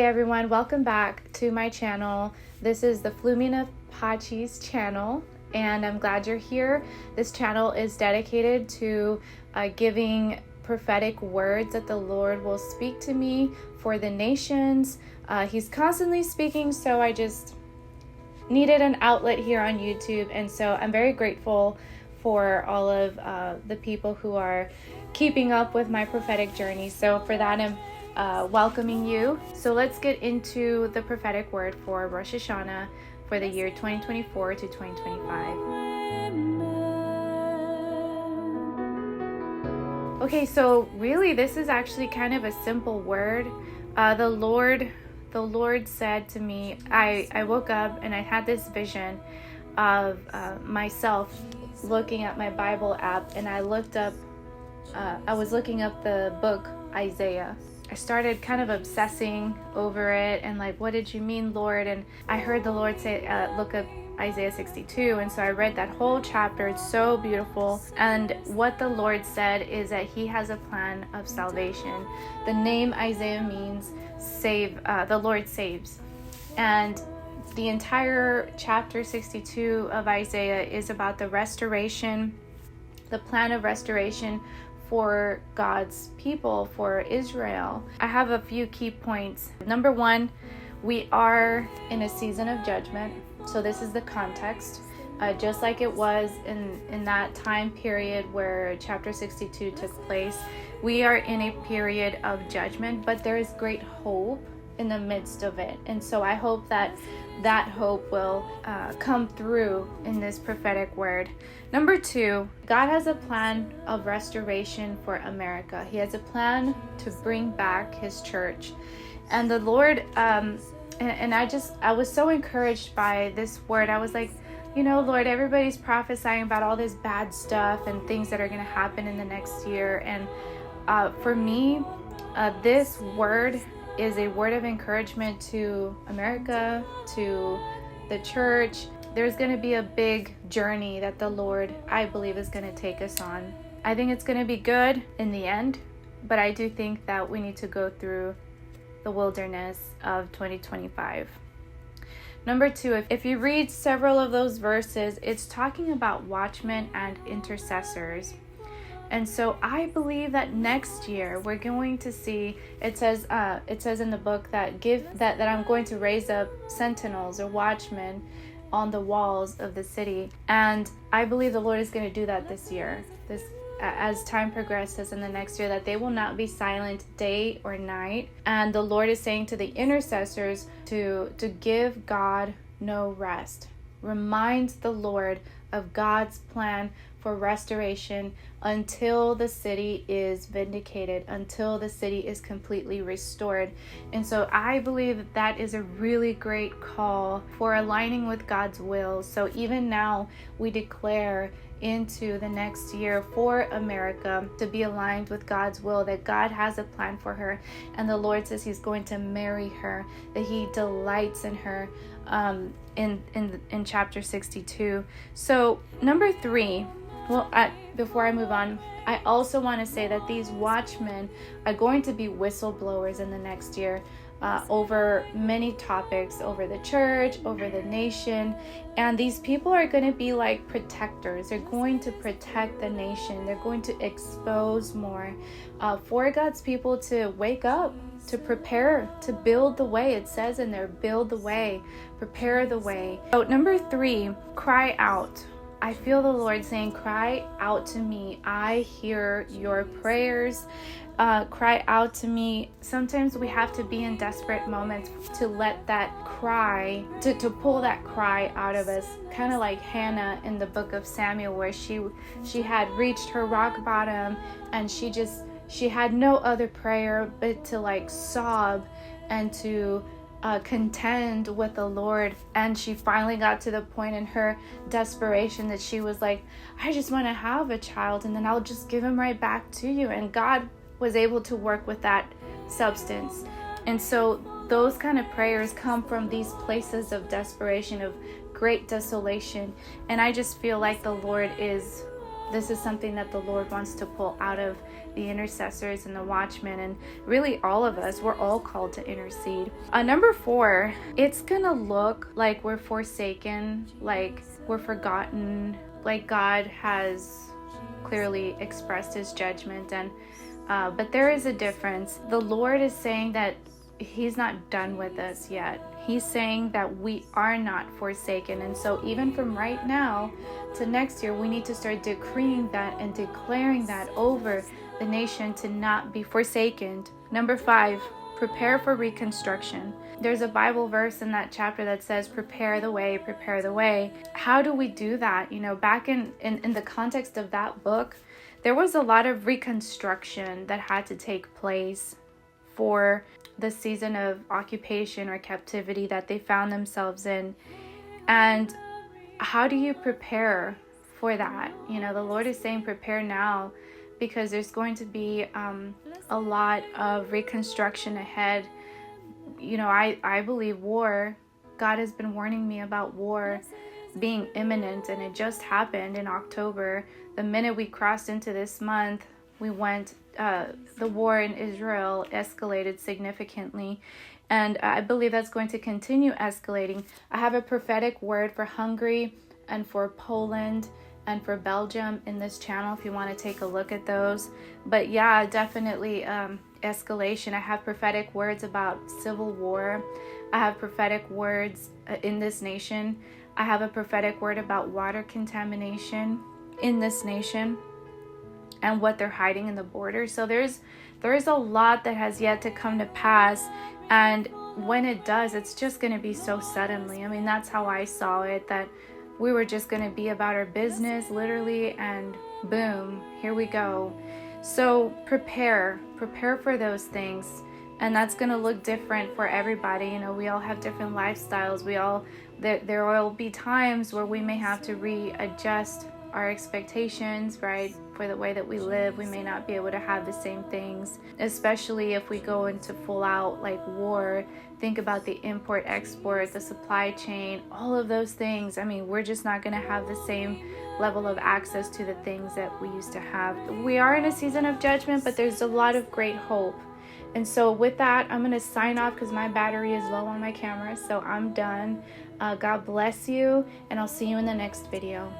Hey everyone, welcome back to my channel. This is the Flumina Pachi's channel, and I'm glad you're here. This channel is dedicated to giving prophetic words that the Lord will speak to me for the nations. He's constantly speaking, so I just needed an outlet here on YouTube, and so I'm very grateful for all of the people who are keeping up with my prophetic journey. So for that, I'm welcoming you. So let's get into the prophetic word for Rosh Hashana for the year 2024 to 2025. Okay, so really this is actually kind of a simple word. The Lord said to me, I woke up and I had this vision of myself looking at my Bible app, and I was looking up the book Isaiah. I started kind of obsessing over it and like, what did you mean, Lord? And I heard the Lord say, look up Isaiah 62. And so I read that whole chapter. It's so beautiful. And what the Lord said is that he has a plan of salvation. The name Isaiah means save, the Lord saves. And the entire chapter 62 of Isaiah is about the restoration, the plan of restoration for God's people, for Israel. I have a few key points. Number one, we are in a season of judgment. So this is the context. Just like it was in that time period where chapter 62 took place, we are in a period of judgment, but there is great hope in the midst of it. And so I hope that hope will come through in this prophetic word. Number two, God has a plan of restoration for America. He has a plan to bring back his church. And the Lord, I was so encouraged by this word. I was like, Lord, everybody's prophesying about all this bad stuff and things that are going to happen in the next year. And for me, this word is a word of encouragement to America, to the church. There's going to be a big journey that the Lord, I believe, is going to take us on. I think it's going to be good in the end, but I do think that we need to go through the wilderness of 2025. Number two, if you read several of those verses, it's talking about watchmen and intercessors. And so I believe that next year we're going to see, it says in the book that I'm going to raise up sentinels or watchmen on the walls of the city. And I believe the Lord is going to do that this year. As time progresses in the next year, that they will not be silent day or night. And the Lord is saying to the intercessors to give God no rest. Remind the Lord of God's plan for restoration until the city is vindicated, until the city is completely restored. And so I believe that is a really great call for aligning with God's will. So even now we declare into the next year for America to be aligned with God's will, that God has a plan for her, and the Lord says he's going to marry her, that he delights in her, in chapter 62. So number three, before I move on, I also want to say that these watchmen are going to be whistleblowers in the next year over many topics, over the church, over the nation. And these people are going to be like protectors. They're going to protect the nation. They're going to expose more for God's people to wake up, to prepare, to build the way. It says in there, build the way, prepare the way. So number three, cry out. I feel the Lord saying, cry out to me. I hear your prayers. Cry out to me. Sometimes we have to be in desperate moments to let that cry, to pull that cry out of us. Kind of like Hannah in the book of Samuel, where she had reached her rock bottom, and she had no other prayer but to like sob and to contend with the Lord. And she finally got to the point in her desperation that she was like, I just want to have a child, and then I'll just give him right back to you. And God was able to work with that substance. And so those kind of prayers come from these places of desperation, of great desolation. And I just feel like the Lord is This is something that the Lord wants to pull out of the intercessors and the watchmen, and really all of us. We're all called to intercede. Number 4, it's gonna look like we're forsaken, like we're forgotten, like God has clearly expressed his judgment, and but there is a difference. The Lord is saying that he's not done with us yet. He's saying that we are not forsaken. And so even from right now to next year, we need to start decreeing that and declaring that over the nation to not be forsaken. Number 5, prepare for reconstruction. There's a Bible verse in that chapter that says, prepare the way, prepare the way. How do we do that? You know, back in the context of that book, there was a lot of reconstruction that had to take place for the season of occupation or captivity that they found themselves in. And how do you prepare for that? You know, the Lord is saying prepare now, because there's going to be a lot of reconstruction ahead. You know, I believe war. God has been warning me about war being imminent, and it just happened in October. The minute we crossed into this month, we went the war in Israel escalated significantly, and I believe that's going to continue escalating. I have a prophetic word for Hungary and for Poland and for Belgium in this channel if you want to take a look at those. But yeah, definitely escalation. I have prophetic words about civil war. I have prophetic words in this nation. I have a prophetic word about water contamination in this nation and what they're hiding in the border. So there is a lot that has yet to come to pass, and when it does, it's just going to be so suddenly. I mean, that's how I saw it, that we were just going to be about our business literally, and boom, here we go. So prepare for those things, and that's going to look different for everybody. You know, we all have different lifestyles. There will be times where we may have to readjust our expectations, right? For the way that we live, we may not be able to have the same things, especially if we go into full out like war. Think about the import, export, the supply chain, all of those things. I mean, we're just not going to have the same level of access to the things that we used to have. We are in a season of judgment, but there's a lot of great hope. And so with that, I'm going to sign off because my battery is low on my camera. So I'm done. God bless you, and I'll see you in the next video.